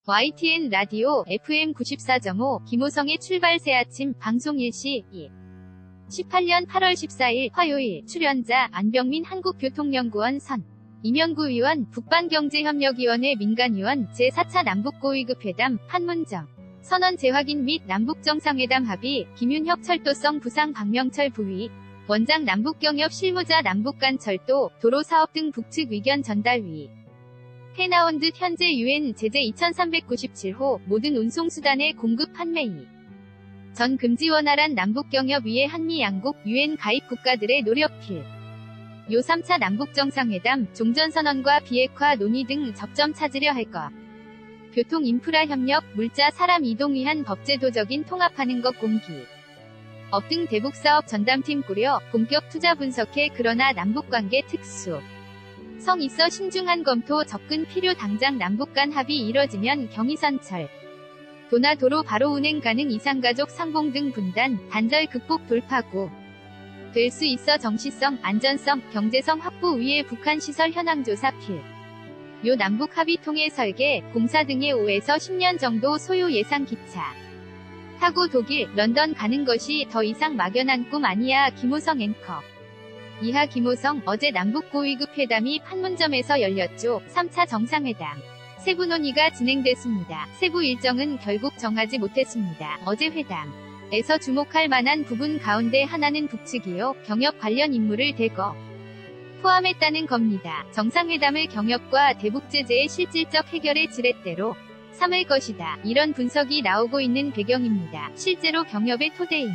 YTN 라디오 FM 94.5 김호성의 출발 새아침 방송 일시 18년 8월 14일 화요일 출연자 안병민 한국교통연구원 선 이명구 의원 북반경제협력위원회 민간위원 제4차 남북고위급회담 판문점 선언 재확인 및 남북정상회담 합의 김윤혁 철도성 부상 박명철 부위 원장 남북경협 실무자 남북간 철도 도로사업 등 북측 의견 전달위 해나온 듯 현재 유엔 제재 2397호 모든 운송수단의 공급 판매이 전 금지 원활한 남북경협위의 한미 양국 유엔 가입 국가들의 노력필 요 3차 남북정상회담 종전선언과 비핵화 논의 등 접점 찾으려 할 것 교통 인프라 협력 물자 사람 이동 위한 법제도적인 통합하는 것 공기 업 등 대북사업 전담팀 꾸려 본격 투자 분석해 그러나 남북관계 특수 성 있어 신중한 검토 접근 필요 당장 남북 간 합의 이뤄지면 경의선철 도나 도로 바로 운행 가능 이상가족 상봉 등 분단 단절 극복 돌파구 될 수 있어 정시성 안전성 경제성 확보 위에 북한 시설 현황 조사 필 요 남북 합의 통해 설계 공사 등의 5에서 10년 정도 소요 예상 기차 타고 독일 런던 가는 것이 더 이상 막연한 꿈 아니야 김호성 앵커 이하 김호성 어제 남북고위급 회담이 판문점에서 열렸죠. 3차 정상회담. 세부 논의가 진행됐습니다. 세부 일정은 결국 정하지 못했습니다. 어제 회담에서 주목할 만한 부분 가운데 하나는 북측이요. 경협 관련 임무를 대거 포함했다는 겁니다. 정상회담을 경협과 대북제재의 실질적 해결의 지렛대로 삼을 것이다. 이런 분석이 나오고 있는 배경입니다. 실제로 경협의 토대인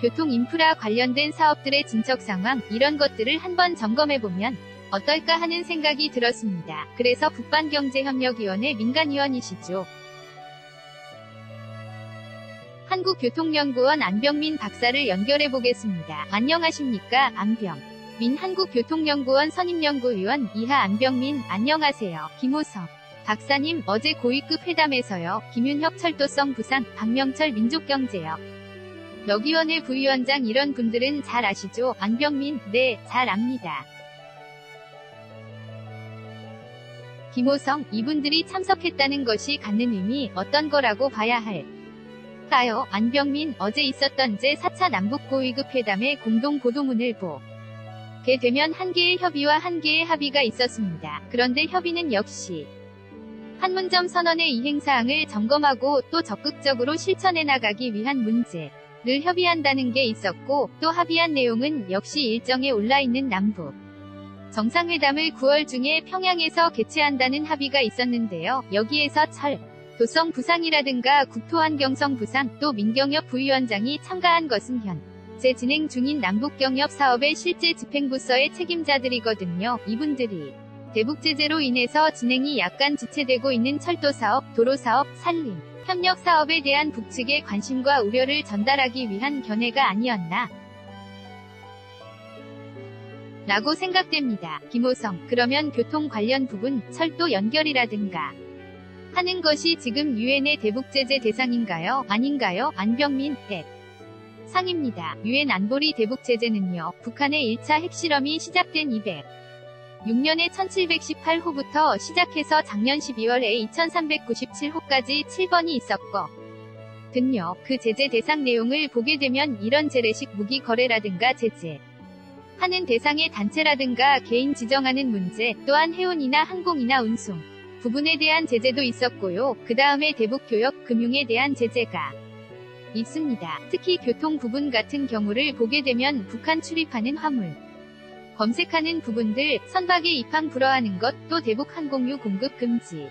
교통 인프라 관련된 사업들의 진척 상황 이런 것들을 한번 점검해보면 어떨까 하는 생각이 들었습니다. 그래서 북반경제협력위원회 민간위원이시죠. 한국교통연구원 안병민 박사를 연결해보겠습니다. 안녕하십니까 안병민 한국교통연구원 선임연구위원 이하 안병민 안녕하세요. 김호성 박사님 어제 고위급 회담에서요. 김윤혁 철도성 부상 박명철 민족경제역 역위원회 부위원장 이런 분들은 잘 아시죠? 안병민, 네, 잘 압니다. 김호성, 이분들이 참석했다는 것이 갖는 의미 어떤 거라고 봐야 할까요? 안병민, 어제 있었던 제4차 남북고위급 회담의 공동 보도문을 보게 되면 한 개의 협의와 한 개의 합의가 있었습니다. 그런데 협의는 역시 판문점 선언의 이행사항을 점검하고 또 적극적으로 실천해 나가기 위한 문제 를 협의한다는 게 있었고 또 합의한 내용은 역시 일정에 올라있는 남북 정상회담을 9월 중에 평양에서 개최한다는 합의가 있었는데요. 여기에서 철도성 부상이라든가 국토환경성 부상 또 민경협 부위원장이 참가한 것은 현재 진행 중인 남북경협 사업의 실제 집행부서의 책임자들이거든요. 이분들이 대북제재로 인해서 진행이 약간 지체되고 있는 철도사업, 도로사업, 산림 협력 사업에 대한 북측의 관심과 우려를 전달하기 위한 견해가 아니었나 라고 생각됩니다. 김호성, 그러면 교통 관련 부분, 철도 연결이라든가 하는 것이 지금 유엔의 대북제재 대상인가요? 아닌가요? 안병민, 상입니다. 유엔 안보리 대북제재는요. 북한의 1차 핵실험이 시작된 6년에 1718호부터 시작해서 작년 12월에 2397호까지 7번이 있었거든요. 그 제재 대상 내용을 보게 되면 이런 재래식 무기 거래라든가 제재 하는 대상의 단체라든가 개인 지정하는 문제 또한 해운이나 항공이나 운송 부분에 대한 제재도 있었고요. 그 다음에 대북교역, 금융에 대한 제재가 있습니다. 특히 교통 부분 같은 경우를 보게 되면 북한 출입하는 화물 검색하는 부분들, 선박에 입항 불허하는 것, 또 대북 항공유 공급 금지,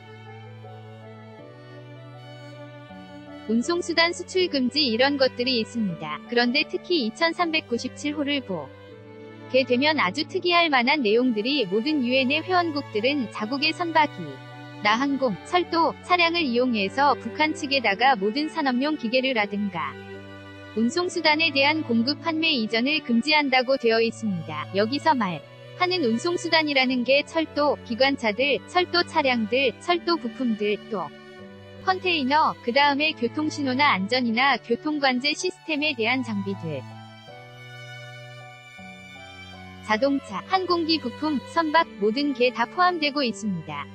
운송수단 수출 금지 이런 것들이 있습니다. 그런데 특히 2397호를 보게 되면 아주 특이할 만한 내용들이 모든 유엔의 회원국들은 자국의 선박이 나 항공, 철도, 차량을 이용해서 북한 측에다가 모든 산업용 기계류라든가 운송수단에 대한 공급 판매 이전을 금지한다고 되어 있습니다. 여기서 말하는 운송수단이라는 게 철도, 기관차들, 철도 차량들, 철도 부품들, 또 컨테이너, 그 다음에 교통신호나 안전이나 교통관제 시스템에 대한 장비들, 자동차, 항공기 부품, 선박 모든 게 다 포함되고 있습니다.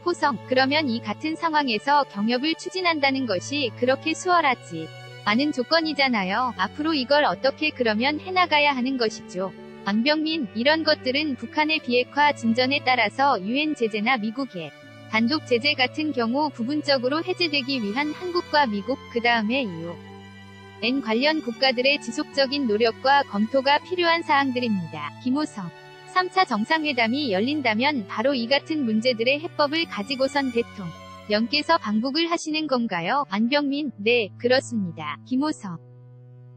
호성, 그러면 이 같은 상황에서 경협을 추진한다는 것이 그렇게 수월하지 않은 조건이잖아요. 앞으로 이걸 어떻게 그러면 해나가야 하는 것이죠. 안병민, 이런 것들은 북한의 비핵화 진전에 따라서 유엔 제재나 미국의 단독 제재 같은 경우 부분적으로 해제되기 위한 한국과 미국, 그 다음에 UN 관련 국가들의 지속적인 노력과 검토가 필요한 사항들입니다. 김호성, 3차 정상회담이 열린다면 바로 이 같은 문제들의 해법을 가지고선 대통령께서 방북을 하시는 건가요? 안병민, 네, 그렇습니다. 김호성,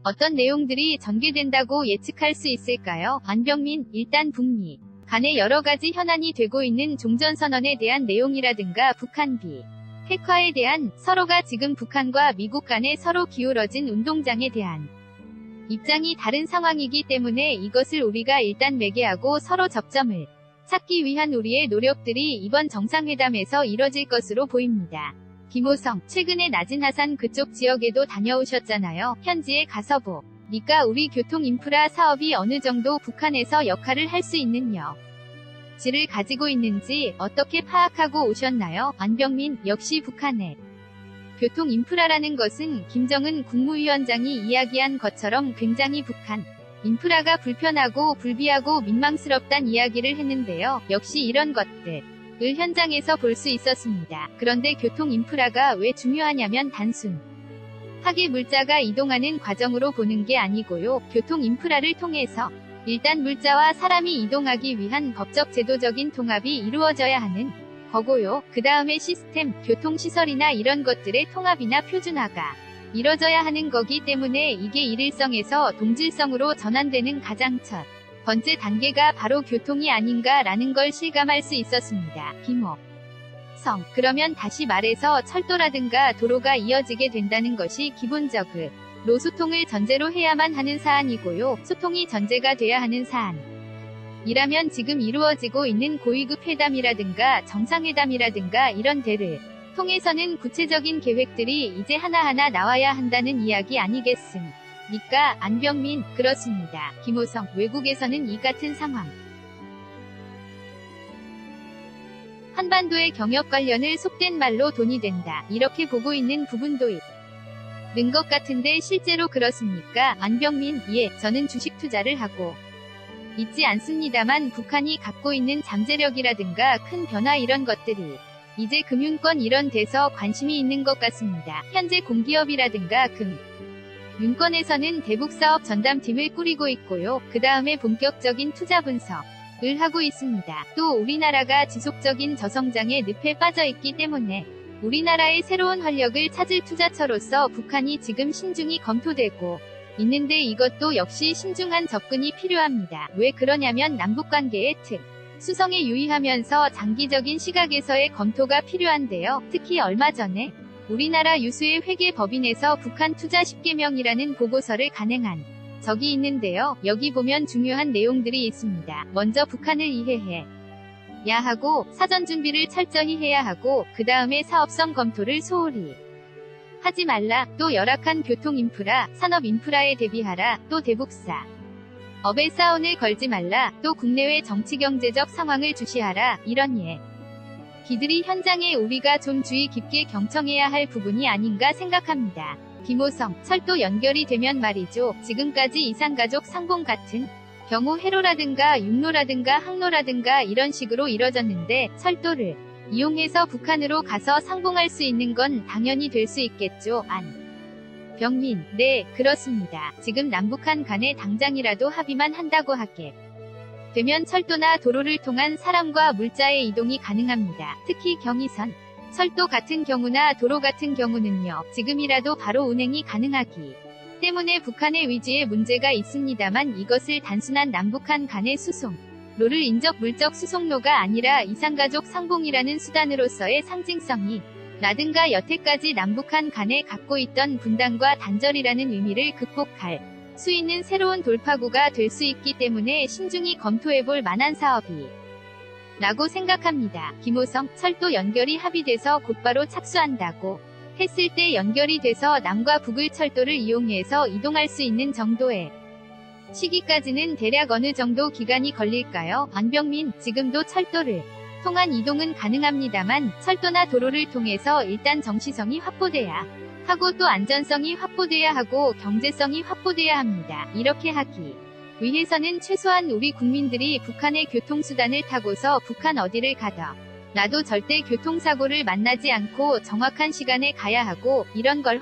어떤 내용들이 전개된다고 예측할 수 있을까요? 안병민, 일단 북미 간에 여러 가지 현안이 되고 있는 종전선언에 대한 내용이라든가 북한 비핵화에 대한, 서로가 지금 북한과 미국 간에 서로 기울어진 운동장에 대한 입장이 다른 상황이기 때문에 이것을 우리가 일단 매개하고 서로 접점을 찾기 위한 우리의 노력들이 이번 정상회담에서 이뤄질 것으로 보입니다. 김호성, 최근에 나진하산 그쪽 지역에도 다녀오셨잖아요. 현지에 가서 보니까 우리 교통 인프라 사업이 어느 정도 북한에서 역할을 할 수 있는 여지를 가지고 있는지 어떻게 파악하고 오셨나요? 안병민, 역시 북한의 교통 인프라라는 것은 김정은 국무위원장이 이야기한 것처럼 굉장히 북한 인프라가 불편하고 불비하고 민망스럽단 이야기를 했는데요. 역시 이런 것들을 현장에서 볼 수 있었습니다. 그런데 교통 인프라가 왜 중요하냐면 단순하게 물자가 이동하는 과정으로 보는 게 아니고요. 교통 인프라를 통해서 일단 물자와 사람이 이동하기 위한 법적 제도적인 통합이 이루어져야 하는 거고요. 그 다음에 시스템, 교통시설이나 이런 것들의 통합이나 표준화가 이뤄져야 하는 거기 때문에 이게 일일성에서 동질성으로 전환되는 가장 첫 번째 단계가 바로 교통이 아닌가라는 걸 실감할 수 있었습니다. 김호성, 그러면 다시 말해서 철도라든가 도로가 이어지게 된다는 것이 기본적으로 소통을 전제로 해야만 하는 사안이고요. 소통이 전제가 돼야 하는 사안이라면 지금 이루어지고 있는 고위급 회담이라든가 정상회담이라든가 이런 데를 통해서는 구체적인 계획들이 이제 하나하나 나와야 한다는 이야기 아니겠습니까? 안병민, 그렇습니다. 김호성, 외국에서는 이 같은 상황, 한반도의 경협 관련을 속된 말로 돈이 된다, 이렇게 보고 있는 부분도 있는 것 같은데 실제로 그렇습니까? 안병민, 예, 저는 주식 투자를 하고 있지 않습니다만 북한이 갖고 있는 잠재력이라든가 큰 변화 이런 것들이 이제 금융권 이런 데서 관심이 있는 것 같습니다. 현재 공기업이라든가 금융권에서는 대북사업 전담팀을 꾸리고 있고요. 그 다음에 본격적인 투자 분석을 하고 있습니다. 또 우리나라가 지속적인 저성장의 늪에 빠져 있기 때문에 우리나라의 새로운 활력을 찾을 투자처로서 북한이 지금 신중히 검토되고 있는데 이것도 역시 신중한 접근이 필요합니다. 왜 그러냐면 남북관계의 수성에 유의하면서 장기적인 시각에서의 검토가 필요한데요. 특히 얼마 전에 우리나라 유수의 회계법인에서 북한 투자 10개명이라는 보고서를 간행한 적이 있는데요. 여기 보면 중요한 내용들이 있습니다. 먼저 북한을 이해해야 하고 사전 준비를 철저히 해야 하고 그 다음에 사업성 검토를 소홀히 하지 말라. 또 열악한 교통 인프라, 산업 인프라에 대비하라. 또 대북사 업에 사운을 걸지 말라. 또 국내외 정치경제적 상황을 주시하라. 이런 기들이 현장에 우리가 좀 주의 깊게 경청해야 할 부분이 아닌가 생각합니다. 김호성, 철도 연결이 되면 말이죠. 지금까지 이산가족 상봉 같은 경우 해로라든가 육로라든가 항로라든가 이런 식으로 이뤄졌는데 철도를 이용해서 북한으로 가서 상봉할 수 있는 건 당연히 될 수 있겠죠. 병민, 네, 그렇습니다. 지금 남북한 간에 당장이라도 합의만 한다고 하게 되면 철도나 도로를 통한 사람과 물자의 이동이 가능합니다. 특히 경의선, 철도 같은 경우나 도로 같은 경우는요. 지금이라도 바로 운행이 가능하기 때문에 북한의 위지에 문제가 있습니다만 이것을 단순한 남북한 간의 수송로를 인적 물적 수송로가 아니라 이산가족 상봉이라는 수단으로서의 상징성이 라든가 여태까지 남북한 간에 갖고 있던 분단과 단절이라는 의미를 극복할 수 있는 새로운 돌파구가 될 수 있기 때문에 신중히 검토해볼 만한 사업이 라고 생각합니다. 김호성, 철도 연결이 합의돼서 곧바로 착수한다고 했을 때 연결이 돼서 남과 북을 철도를 이용해서 이동할 수 있는 정도의 시기까지는 대략 어느 정도 기간이 걸릴까요? 안병민, 지금도 철도를 통한 이동은 가능합니다만 철도나 도로를 통해서 일단 정시성이 확보돼야 하고 또 안전성이 확보돼야 하고 경제성이 확보돼야 합니다. 이렇게 하기 위해서는 최소한 우리 국민들이 북한의 교통수단을 타고서 북한 어디를 가더 나도 절대 교통사고를 만나지 않고 정확한 시간에 가야 하고 이런 걸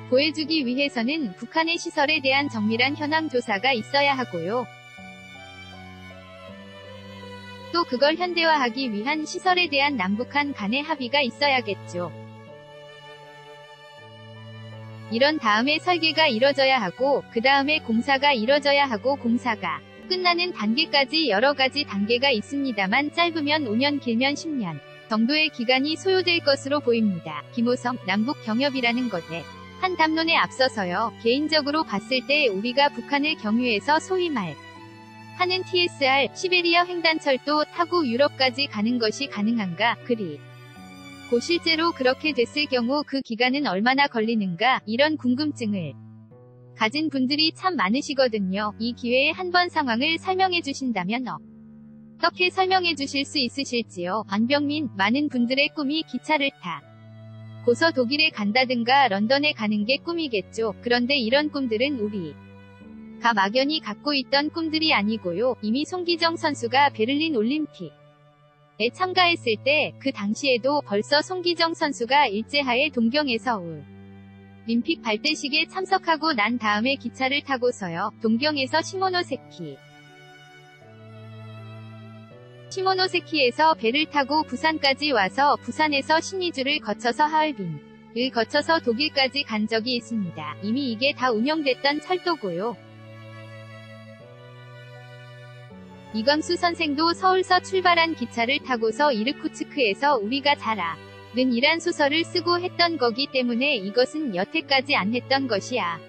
보여주기 위해서는 북한의 시설에 대한 정밀한 현황 조사가 있어야 하고요. 또 그걸 현대화하기 위한 시설에 대한 남북한 간의 합의가 있어야겠죠. 이런 다음에 설계가 이뤄져야 하고 그 다음에 공사가 이뤄져야 하고 공사가 끝나는 단계까지 여러 가지 단계가 있습니다만 짧으면 5년 길면 10년 정도의 기간이 소요될 것으로 보입니다. 김호성 남북 경협이라는 것에 한 담론에 앞서서요. 개인적으로 봤을 때 우리가 북한을 경유해서 소위 하는 TSR 시베리아 횡단철도 타고 유럽까지 가는 것이 가능한가? 그리고 실제로 그렇게 됐을 경우 그 기간은 얼마나 걸리는가? 이런 궁금증을 가진 분들이 참 많으시거든요. 이 기회에 한번 상황을 설명해 주신다면 어떻게 설명해 주실 수 있으실지요? 안병민 많은 분들의 꿈이 기차를 타고서 독일에 간다든가 런던에 가는 게 꿈이겠죠. 그런데 이런 꿈들은 우리가 막연히 갖고 있던 꿈들이 아니고요. 이미 송기정 선수가 베를린 올림픽에 참가했을 때 그 당시에도 벌써 송기정 선수가 일제하에 동경에서 올림픽 발대식에 참석하고 난 다음에 기차를 타고서요. 동경에서 시모노세키에서 배를 타고 부산까지 와서 부산에서 신의주를 거쳐서 하얼빈을 거쳐서 독일까지 간 적이 있습니다. 이미 이게 다 운영됐던 철도고요. 이광수 선생도 서울서 출발한 기차를 타고서 이르쿠츠크에서 우리가 잘 아는 이란 소설을 쓰고 했던 거기 때문에 이것은 여태까지 안 했던 것이야.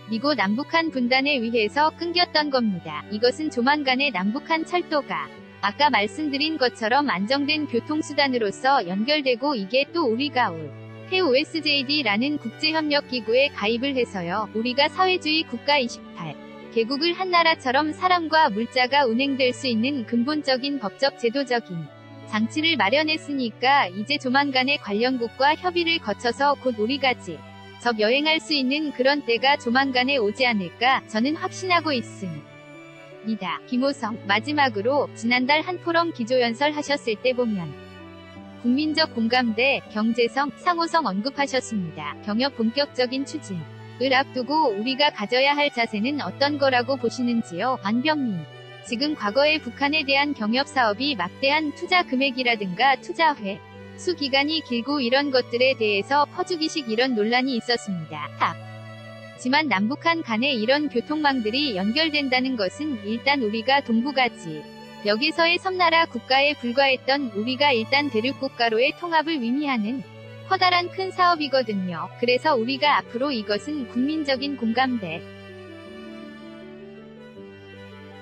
그리고 남북한 분단에 의해서 끊겼던 겁니다. 이것은 조만간에 남북한 철도가 아까 말씀드린 것처럼 안정된 교통수단으로서 연결되고 이게 또 우리가 올해 OSJD라는 국제협력기구에 가입을 해서요. 우리가 사회주의 국가 28 개국을 한 나라처럼 사람과 물자가 운행될 수 있는 근본적인 법적 제도적인 장치를 마련했으니까 이제 조만간에 관련국과 협의를 거쳐서 곧 우리가 직접 여행할 수 있는 그런 때가 조만간에 오지 않을까 저는 확신하고 있습니다. 김호성 마지막으로 지난달 한 포럼 기조연설 하셨을 때 보면 국민적 공감대, 경제성, 상호성 언급하셨습니다. 경협 본격적인 추진을 앞두고 우리가 가져야 할 자세는 어떤 거라고 보시는지요? 안병민 지금 과거에 북한에 대한 경협 사업이 막대한 투자 금액이라든가 투자회 수 기간이 길고 이런 것들에 대해서 퍼주기식 이런 논란이 있었습니다. 하지만 남북한 간에 이런 교통망들이 연결된다는 것은 일단 우리가 동북아지 여기서의 섬나라 국가에 불과했던 우리가 일단 대륙국가로의 통합을 의미하는 커다란 큰 사업이거든요. 그래서 우리가 앞으로 이것은 국민적인 공감대,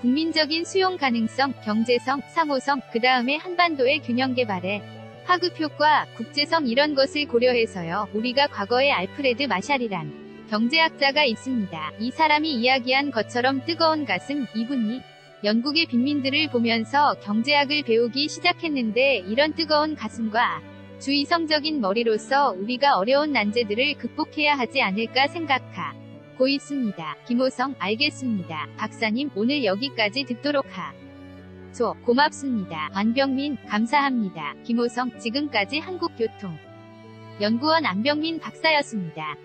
국민적인 수용 가능성, 경제성, 상호성, 그 다음에 한반도의 균형 개발에 파급효과, 국제성 이런 것을 고려해서요. 우리가 과거에 알프레드 마샬이란 경제학자가 있습니다. 이 사람이 이야기한 것처럼 뜨거운 가슴, 이분이 영국의 빈민들을 보면서 경제학을 배우기 시작했는데 이런 뜨거운 가슴과 주이성적인 머리로서 우리가 어려운 난제들을 극복해야 하지 않을까 생각하고 있습니다. 김호성 알겠습니다. 박사님 오늘 여기까지 듣도록 하죠. 고맙습니다. 안병민 감사합니다. 김호성 지금까지 한국교통연구원 안병민 박사였습니다.